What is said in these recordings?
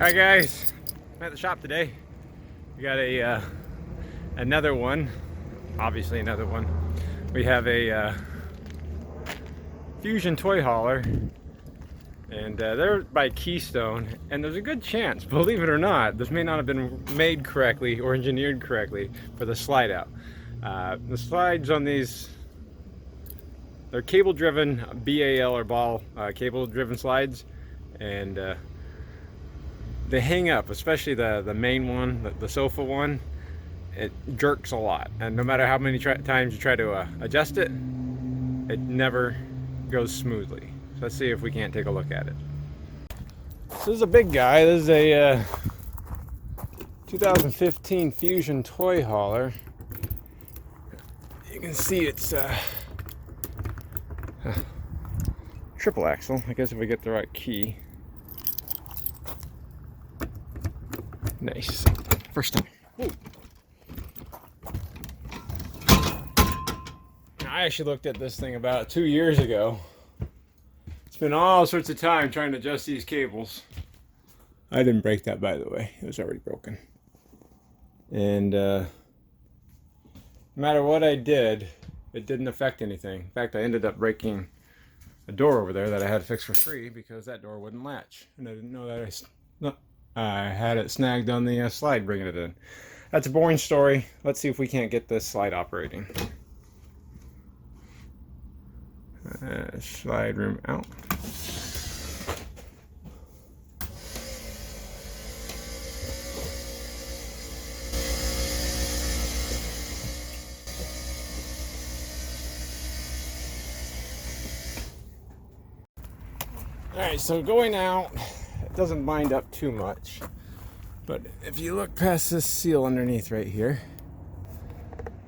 Hi guys, I'm at the shop today. We got another one, obviously another one. We have a Fusion toy hauler, and they're by Keystone, and there's a good chance, believe it or not, this may not have been made correctly or engineered correctly for the slide out. The slides on these, they're cable driven BAL or ball cable driven slides, and they hang up, especially the main one, the sofa one. It jerks a lot, and no matter how many times you try to adjust it, it never goes smoothly. So let's see if we can't take a look at it. This is a big guy. This is a 2015 Fusion toy hauler. You can see it's triple axle, I guess, if we get the right key. Nice. First time. Ooh. I actually looked at this thing about 2 years ago. It's been all sorts of time trying to adjust these cables. I didn't break that, by the way. It was already broken. And no matter what I did, it didn't affect anything. In fact, I ended up breaking a door over there that I had to fix for free because that door wouldn't latch. And I didn't know that I had it snagged on the slide bringing it in. That's a boring story. Let's see if we can't get this slide operating. Slide room out. Alright, so going out, it doesn't bind up too much, but if you look past this seal underneath right here,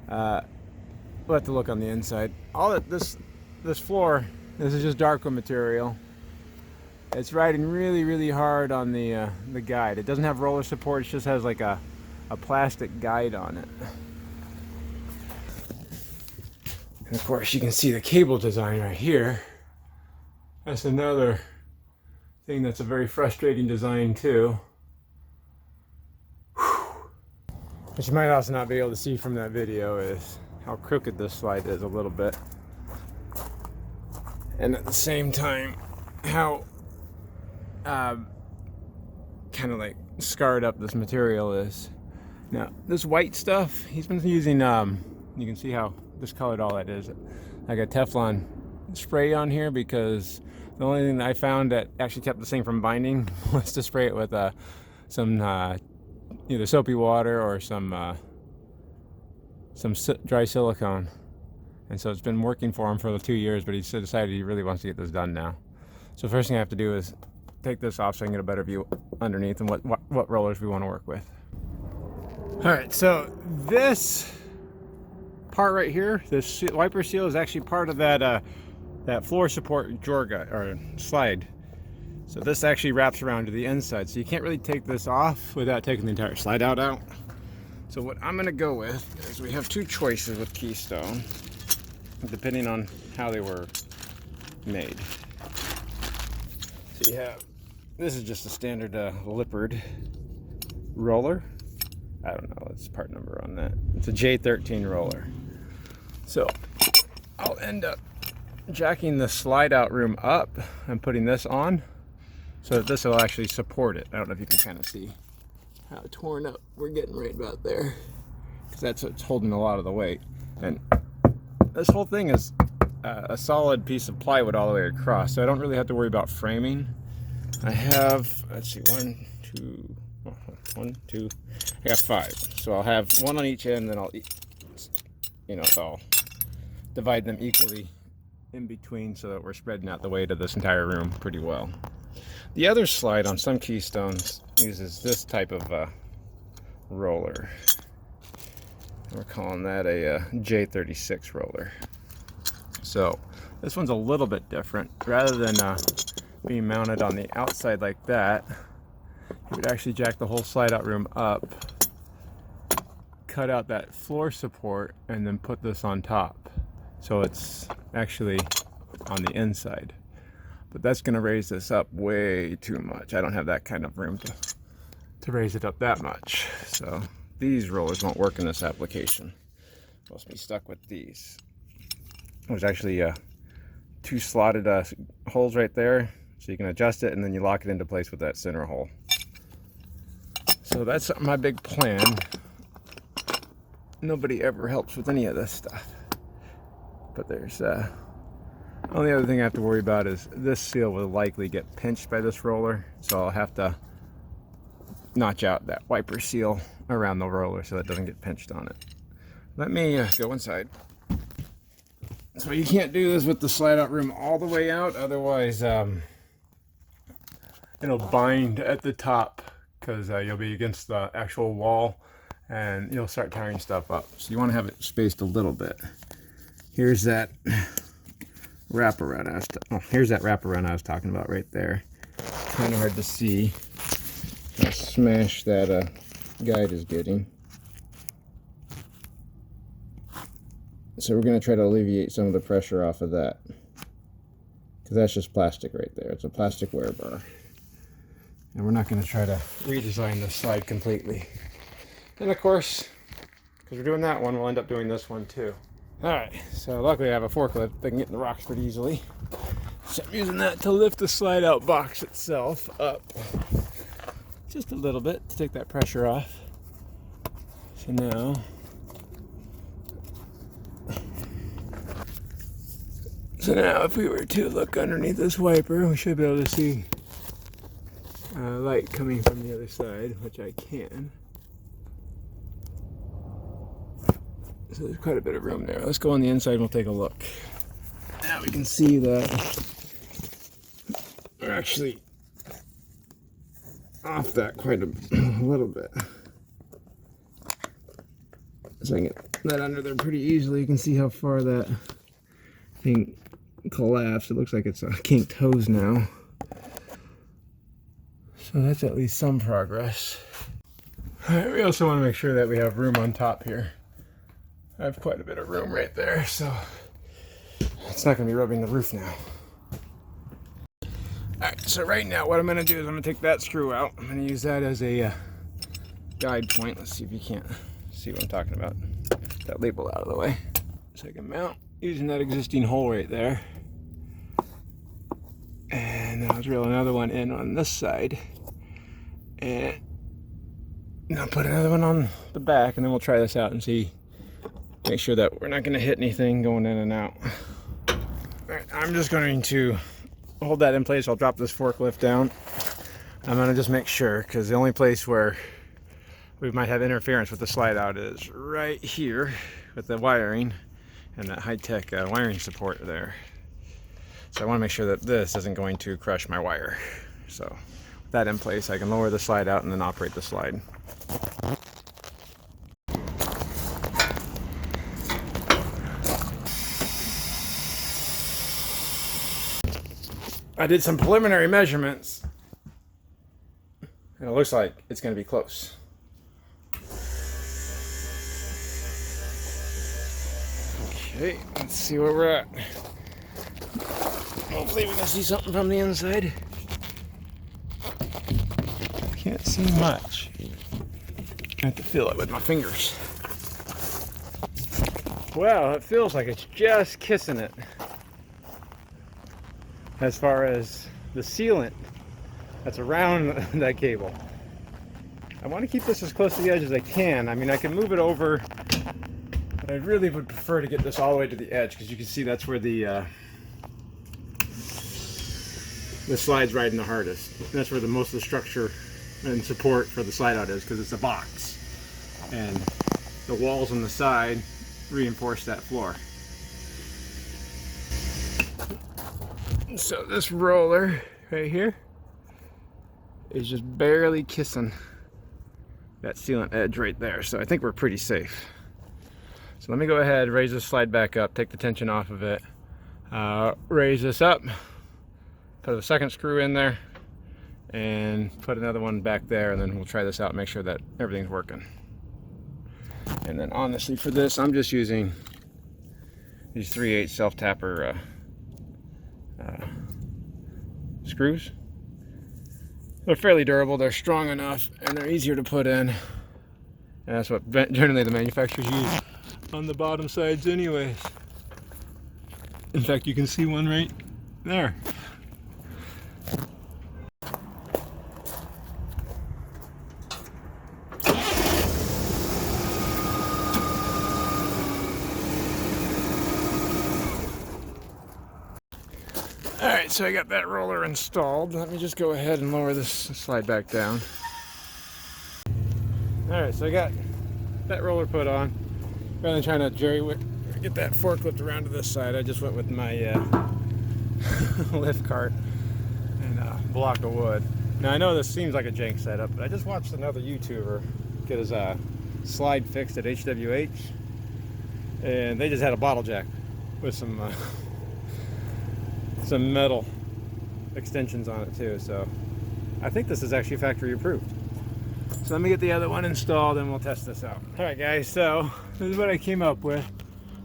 we'll have to look on the inside. All that this floor, this is just Darko material. It's riding really hard on the guide. It doesn't have roller support, it just has like a plastic guide on it. And of course you can see the cable design right here. That's another thing that's a very frustrating design too. What you might also not be able to see from that video is how crooked this slide is a little bit. And at the same time, how kind of like scarred up this material is. Now, this white stuff, he's been using, you can see how discolored all that is. Like a Teflon spray on here, because the only thing that I found that actually kept the thing from binding was to spray it with some either soapy water or some dry silicone. And so it's been working for him for 2 years, but he decided he really wants to get this done now. So first thing I have to do is take this off so I can get a better view underneath and what rollers we want to work with. All right, so this part right here, this wiper seal, is actually part of that floor support Jorga or slide. So this actually wraps around to the inside, so you can't really take this off without taking the entire slide out. So what I'm going to go with is we have two choices with Keystone, depending on how they were made. So you have, this is just a standard Lippard roller. I don't know, it's part number on that. It's a J13 roller. So I'll end up jacking the slide out room up and putting this on so that this will actually support it. I don't know if you can kind of see how torn up we're getting right about there, because that's what's holding a lot of the weight. And this whole thing is a solid piece of plywood all the way across, so I don't really have to worry about framing. I have, let's see, one, two, I got 5. So I'll have one on each end, then I'll divide them equally in between so that we're spreading out the weight of this entire room pretty well. The other slide on some Keystones uses this type of roller. We're calling that a J36 roller. So this one's a little bit different. Rather than being mounted on the outside like that, you would actually jack the whole slide out room up, cut out that floor support, and then put this on top. So it's actually on the inside. But that's going to raise this up way too much. I don't have that kind of room to raise it up that much. So these rollers won't work in this application. Supposed to be stuck with these. There's actually two slotted holes right there, so you can adjust it and then you lock it into place with that center hole. So that's my big plan. Nobody ever helps with any of this stuff. But there's only other thing I have to worry about is this seal will likely get pinched by this roller, so I'll have to notch out that wiper seal around the roller so it doesn't get pinched on it. Let me go inside. So you can't do this with the slide out room all the way out, otherwise it'll bind at the top because you'll be against the actual wall and you'll start tearing stuff up. So you want to have it spaced a little bit. Here's that wraparound I was talking about right there. Kind of hard to see how smashed that guide is getting. So we're going to try to alleviate some of the pressure off of that, because that's just plastic right there. It's a plastic wear bar. And we're not going to try to redesign this slide completely. And of course, because we're doing that one, we'll end up doing this one too. Alright, so luckily I have a forklift that can get in the rocks pretty easily. So I'm using that to lift the slide out box itself up just a little bit to take that pressure off. So now, if we were to look underneath this wiper, we should be able to see light coming from the other side, which I can. So there's quite a bit of room there. Let's go on the inside and we'll take a look. Now we can see that we're actually off that quite a little bit. So I can get that under there pretty easily. You can see how far that thing collapsed. It looks like it's kinked hose now. So that's at least some progress. All right, we also want to make sure that we have room on top here. I have quite a bit of room right there, so it's not going to be rubbing the roof now. Alright, so right now what I'm going to do is I'm going to take that screw out. I'm going to use that as a guide point. Let's see if you can't see what I'm talking about. That label out of the way. So I can mount using that existing hole right there. And then I'll drill another one in on this side. And I'll put another one on the back, and then we'll try this out and see. Make sure that we're not going to hit anything going in and out. Alright, I'm just going to hold that in place. I'll drop this forklift down. I'm going to just make sure, because the only place where we might have interference with the slide out is right here with the wiring and that high-tech wiring support there. So I want to make sure that this isn't going to crush my wire. So with that in place, I can lower the slide out and then operate the slide. I did some preliminary measurements, and it looks like it's going to be close. Okay, let's see where we're at. Hopefully we can see something from the inside. Can't see much. I have to feel it with my fingers. Well, it feels like it's just kissing it. As far as the sealant that's around that cable. I want to keep this as close to the edge as I can. I mean, I can move it over, but I really would prefer to get this all the way to the edge, because you can see that's where the slide's riding the hardest. And that's where the most of the structure and support for the slide out is, because it's a box. And the walls on the side reinforce that floor. So this roller right here is just barely kissing that sealant edge right there. So I think we're pretty safe. So let me go ahead, raise this slide back up, take the tension off of it, raise this up, put a second screw in there, and put another one back there, and then we'll try this out and make sure that everything's working. And then honestly for this, I'm just using these 3/8 self-tapper screws, They're fairly durable, they're strong enough, and they're easier to put in. And that's what generally the manufacturers use on the bottom sides anyways. In fact, you can see one right there. Alright, so I got that roller installed. Let me just go ahead and lower this slide back down. Alright, so I got that roller put on. Rather than trying to get that forklift around to this side, I just went with my lift cart and a block of wood. Now I know this seems like a jank setup, but I just watched another YouTuber get his slide fixed at HWH, and they just had a bottle jack with some metal extensions on it too. So I think this is actually factory approved. So let me get the other one installed and we'll test this out. Alright guys, so this is what I came up with.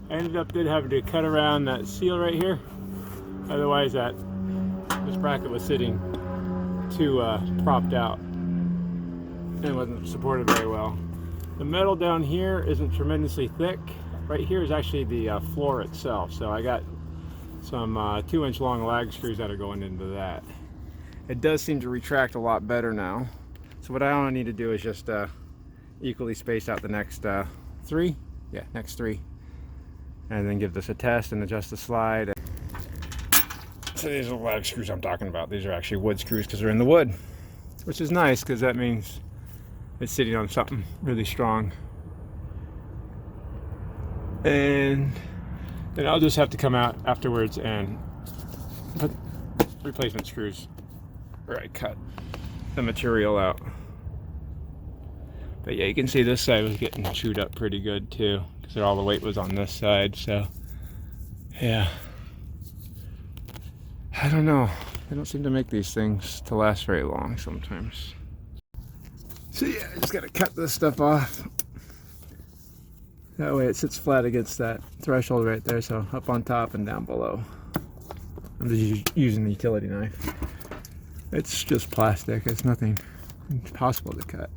I ended up having to cut around that seal right here. Otherwise this bracket was sitting too propped out and wasn't supported very well. The metal down here isn't tremendously thick. Right here is actually the floor itself. So I got some 2-inch long lag screws that are going into that. It does seem to retract a lot better now. So what I only need to do is just equally space out the next three. Yeah, next three. And then give this a test and adjust the slide. So these are the lag screws I'm talking about. These are actually wood screws because they're in the wood, which is nice because that means it's sitting on something really strong. And then I'll just have to come out afterwards and put replacement screws where I cut the material out. But yeah, you can see this side was getting chewed up pretty good too, because all the weight was on this side. So yeah, I don't know. They don't seem to make these things to last very long sometimes. So yeah, I just gotta cut this stuff off. That way it sits flat against that threshold right there, so up on top and down below. I'm just using the utility knife. It's just plastic, it's nothing impossible to cut.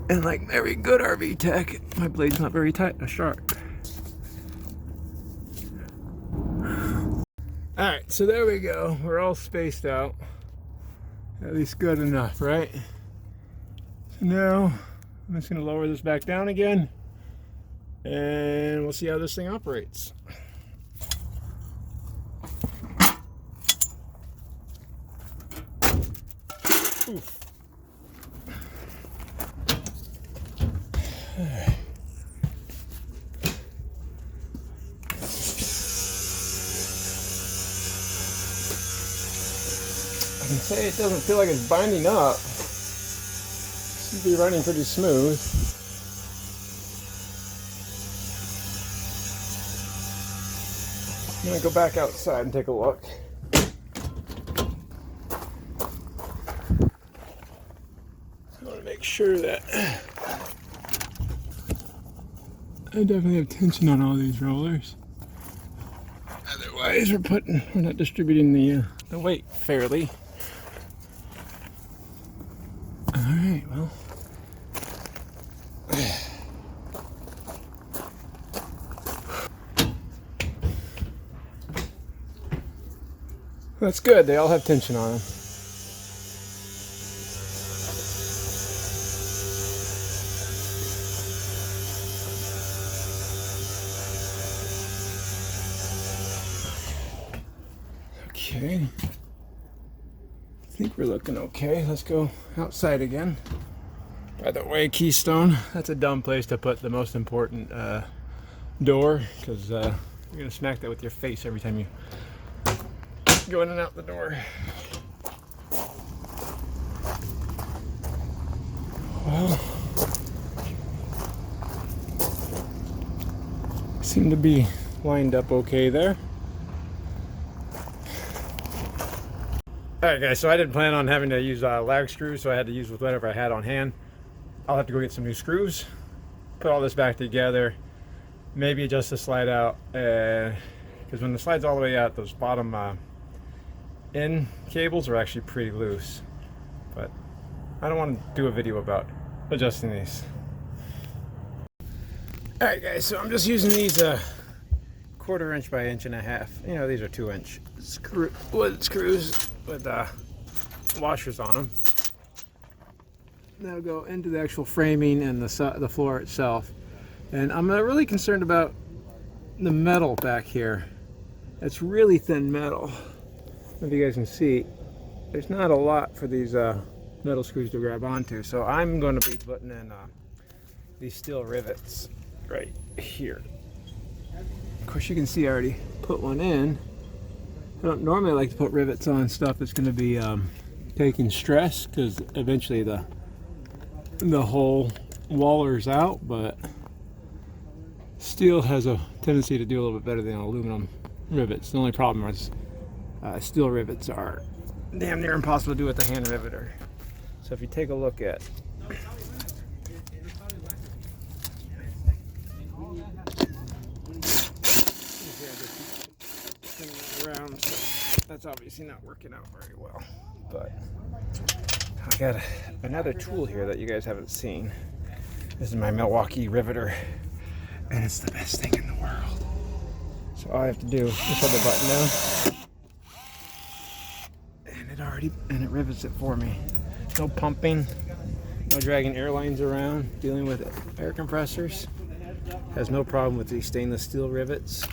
And like every good RV tech, my blade's not very sharp. Alright, so there we go. We're all spaced out. At least good enough, right? So now I'm just going to lower this back down again and we'll see how this thing operates. Oof. Alright. I can say it doesn't feel like it's binding up. Seems to be running pretty smooth. I'm gonna go back outside and take a look. I want to make sure that I definitely have tension on all these rollers. Otherwise, we're not distributing the weight fairly. All right, well. That's good. They all have tension on them. Okay. I think we're looking okay. Let's go outside again. By the way, Keystone, that's a dumb place to put the most important door, because you're going to smack that with your face every time you go in and out the door. Well, seem to be lined up okay there. Alright guys, so I didn't plan on having to use lag screws, so I had to use with whatever I had on hand. I'll have to go get some new screws, put all this back together, maybe adjust the slide out, because when the slide's all the way out, those bottom in cables are actually pretty loose, but I don't want to do a video about adjusting these. Alright guys, so I'm just using these 1/4 inch by 1.5 inch. You know, these are 2-inch wood screws with washers on them. That'll go into the actual framing and the floor itself. And I'm really concerned about the metal back here. It's really thin metal. If you guys can see, there's not a lot for these metal screws to grab onto. So I'm going to be putting in these steel rivets right here. Of course, you can see I already put one in. I don't normally like to put rivets on stuff that's going to be taking stress, because eventually the whole wallers out, but steel has a tendency to do a little bit better than aluminum rivets. The only problem is steel rivets are damn near impossible to do with a hand riveter. So if you take a look at around, so that's obviously not working out very well. But I got another tool here that you guys haven't seen. This is my Milwaukee riveter, and it's the best thing in the world. So all I have to do is hold the button down, and it rivets it for me. No pumping, no dragging air lines around, dealing with air compressors. Has no problem with these stainless steel rivets.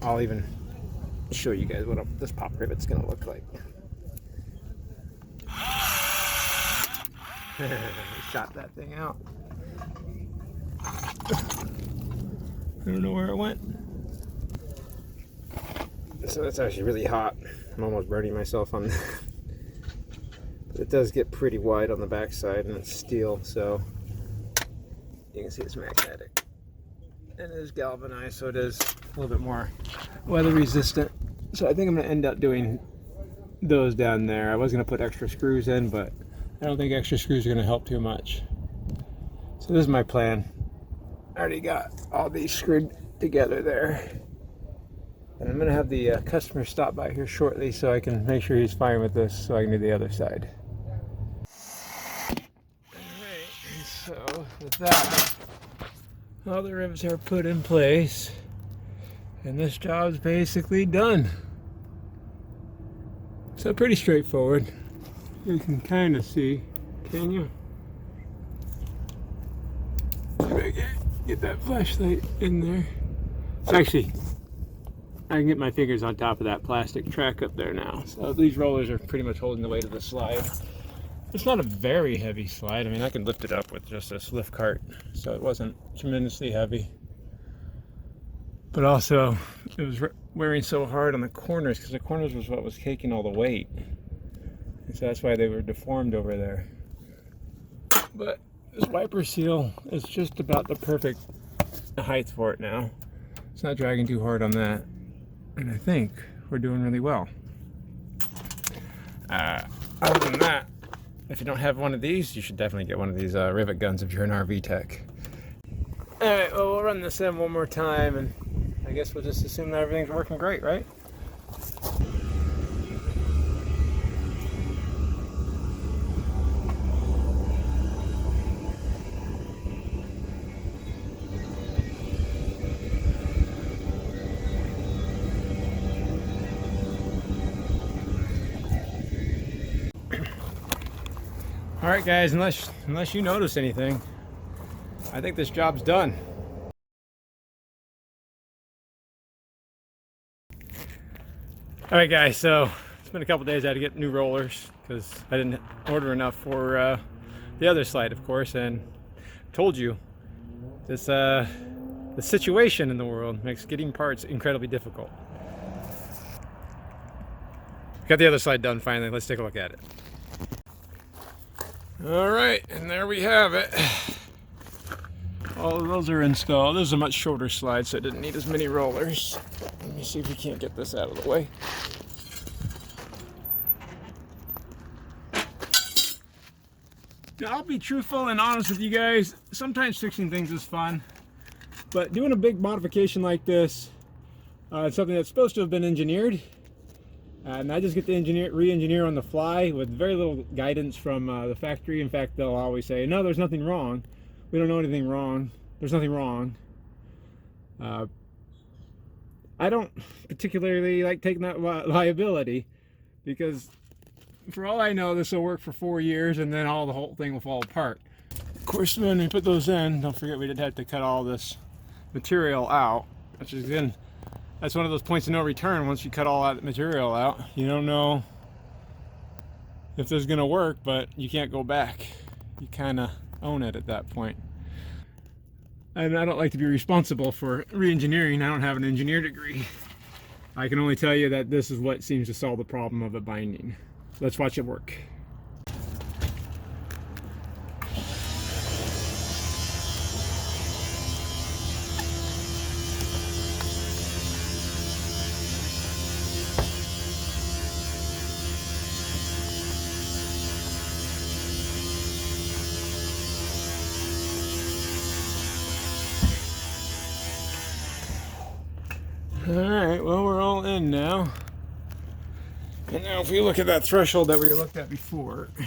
I'll even show you guys what this pop rivet's gonna look like. Shot that thing out. I don't know where it went. So that's actually really hot. I'm almost burning myself on that. But it does get pretty wide on the backside, and it's steel, so you can see it's magnetic. And it is galvanized, so it is a little bit more weather resistant. So I think I'm going to end up doing those down there. I was going to put extra screws in, but I don't think extra screws are going to help too much. So this is my plan. I already got all these screwed together there. And I'm going to have the customer stop by here shortly so I can make sure he's fine with this, so I can do the other side. Alright, so with that, all the rivets are put in place, and this job's basically done. So pretty straightforward. You can kind of see, can you? Get that flashlight in there. Actually, I can get my fingers on top of that plastic track up there now. So these rollers are pretty much holding the weight of the slide. It's not a very heavy slide. I mean, I can lift it up with just this lift cart, so it wasn't tremendously heavy. But also, it was wearing so hard on the corners, because the corners was what was taking all the weight. And so that's why they were deformed over there. But this wiper seal is just about the perfect height for it now. It's not dragging too hard on that. And I think we're doing really well. Other than that, if you don't have one of these, you should definitely get one of these rivet guns if you're an RV tech. Alright, well, we'll run this in one more time, and I guess we'll just assume that everything's working great, right? All right, guys, unless you notice anything, I think this job's done. All right, guys, so it's been a couple days. I had to get new rollers because I didn't order enough for the other slide, of course, and told you this the situation in the world makes getting parts incredibly difficult. Got the other slide done finally. Let's take a look at it. All right, and there we have it. All of those are installed. This is a much shorter slide, so it didn't need as many rollers. Let me see if we can't get this out of the way. Now, I'll be truthful and honest with you guys. Sometimes fixing things is fun, but doing a big modification like this, it's something that's supposed to have been engineered. And I just get to re-engineer on the fly with very little guidance from the factory. In fact, they'll always say, no, there's nothing wrong. We don't know anything wrong. There's nothing wrong. I don't particularly like taking that liability, because for all I know, this will work for 4 years and then the whole thing will fall apart. Of course, when we put those in, don't forget we did have to cut all this material out, which is, again, that's one of those points of no return. Once you cut all that material out, you don't know if this is going to work, but you can't go back. You kind of own it at that point. And I don't like to be responsible for re-engineering. I don't have an engineer degree. I can only tell you that this is what seems to solve the problem of it binding. Let's watch it work. Alright, well, we're all in now. And now if we look at that threshold that we looked at before, you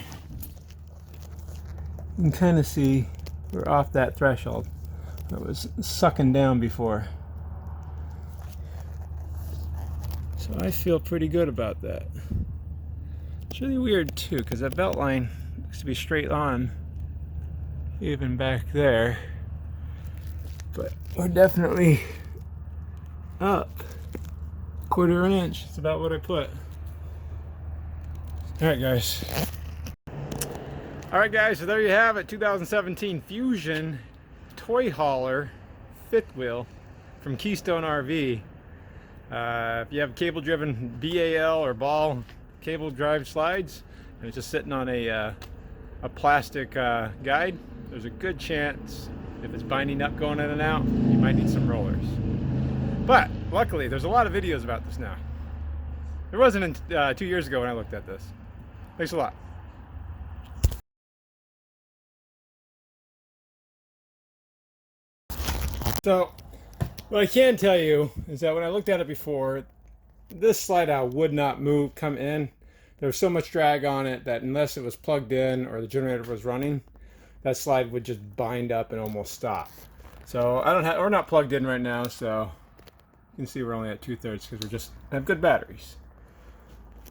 can kind of see we're off that threshold that was sucking down before. So I feel pretty good about that. It's really weird too, because that belt line looks to be straight on even back there. But we're definitely up 1/4 inch. It's about what I put. Alright guys. Alright guys, so there you have it. 2017 Fusion toy hauler fifth wheel from Keystone RV. If you have cable driven BAL or ball cable drive slides and it's just sitting on a plastic guide, there's a good chance if it's binding up going in and out, you might need some rollers. But luckily, there's a lot of videos about this now. There wasn't 2 years ago when I looked at this. Thanks a lot. So, what I can tell you is that when I looked at it before, this slide out would not come in. There was so much drag on it that unless it was plugged in or the generator was running, that slide would just bind up and almost stop. So we're not plugged in right now, so you can see we're only at 2/3 because we just have good batteries.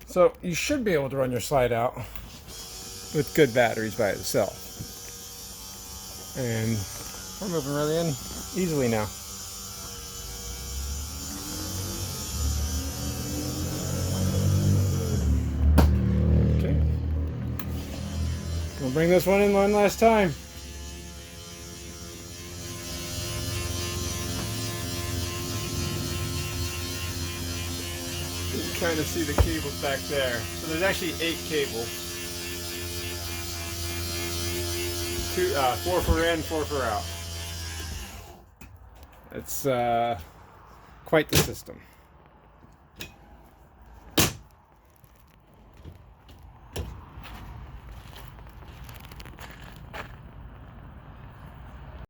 So you should be able to run your slide out with good batteries by itself. And we're moving really in easily now. Okay. We'll bring this one in one last time. You can kind of see the cables back there. So there's actually 8 cables. 4 for in, 4 for out. It's quite the system.